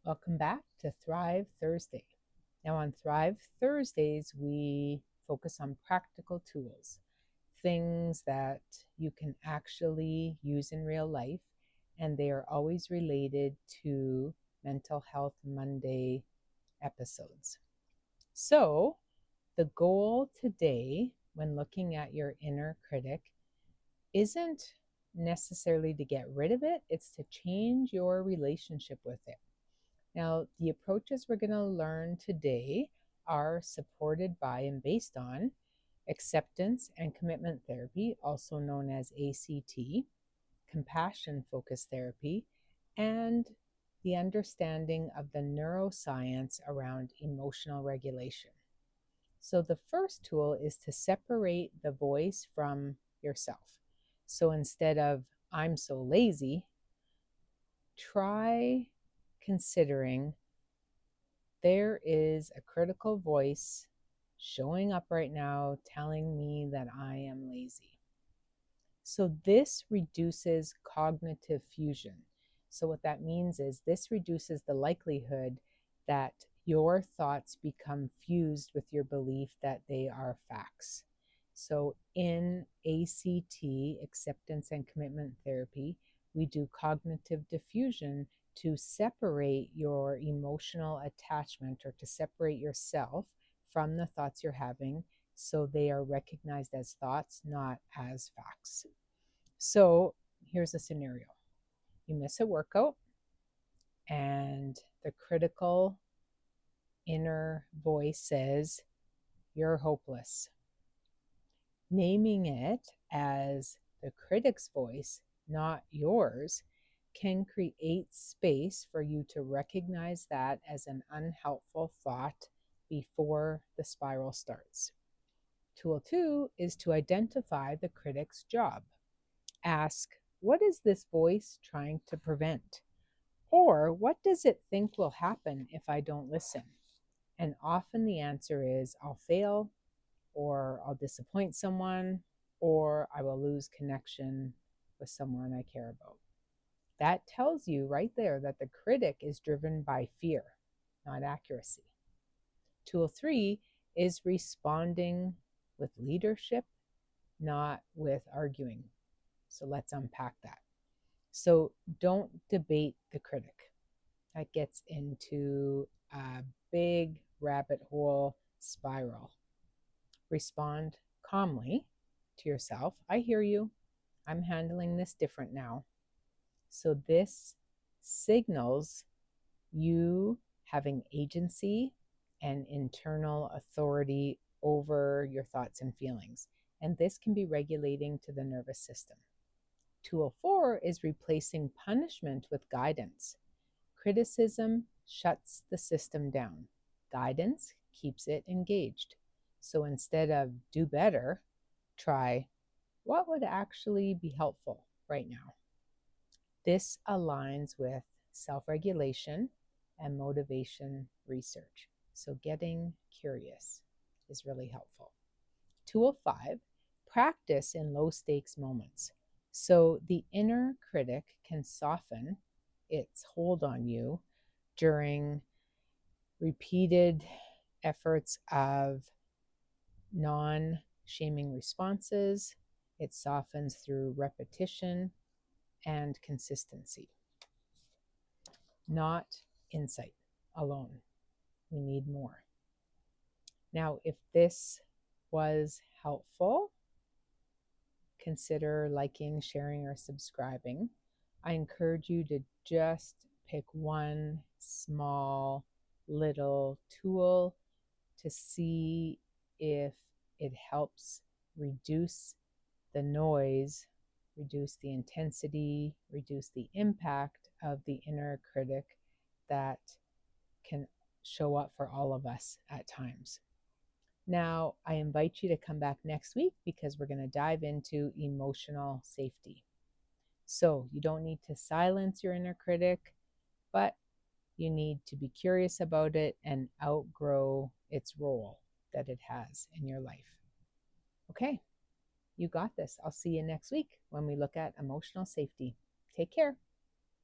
Welcome back to Thrive Thursday. Now, on Thrive Thursdays, we focus on practical tools, things that you can actually use in real life, and they are always related to Mental Health Monday episodes. So, the goal today, when looking at your inner critic, isn't necessarily to get rid of it, it's to change your relationship with it. Now, the approaches we're going to learn today are supported by and based on acceptance and commitment therapy, also known as ACT, compassion focused therapy, and the understanding of the neuroscience around emotional regulation. So, the first tool is to separate the voice from yourself. So, instead of I'm so lazy, try considering there is a critical voice showing up right now telling me that I am lazy. So this reduces cognitive fusion. So what that means is this reduces the likelihood that your thoughts become fused with your belief that they are facts. So in ACT, acceptance and commitment therapy, we do cognitive diffusion to separate your emotional attachment or to separate yourself from the thoughts you're having so they are recognized as thoughts, not as facts. So here's a scenario. You miss a workout and the critical inner voice says, you're hopeless. Naming it as the critic's voice, not yours, can create space for you to recognize that as an unhelpful thought before the spiral starts. Tool 2 is to identify the critic's job. Ask, what is this voice trying to prevent? Or what does it think will happen if I don't listen? And often the answer is I'll fail, or I'll disappoint someone, or I will lose connection with someone I care about. That tells you right there that the critic is driven by fear, not accuracy. Tool 3 is responding with leadership, not with arguing. So let's unpack that. So don't debate the critic. That gets into a big rabbit hole spiral. Respond calmly to yourself. I hear you. I'm handling this different now. So this signals you having agency and internal authority over your thoughts and feelings. And this can be regulating to the nervous system. Tool 4 is replacing punishment with guidance. Criticism shuts the system down. Guidance keeps it engaged. So instead of do better, try what would actually be helpful right now. This aligns with self-regulation and motivation research. So getting curious is really helpful. Tool 5, practice in low stakes moments. So the inner critic can soften its hold on you during repeated efforts of non-shaming responses. It softens through repetition and consistency, not insight alone. We need more. Now, if this was helpful, consider liking, sharing, or subscribing. I encourage you to just pick one small little tool to see if it helps reduce the noise, reduce the intensity, reduce the impact of the inner critic that can show up for all of us at times. Now, I invite you to come back next week because we're going to dive into emotional safety. So, you don't need to silence your inner critic, but you need to be curious about it and outgrow its role that it has in your life. Okay, you got this. I'll see you next week when we look at emotional safety. Take care.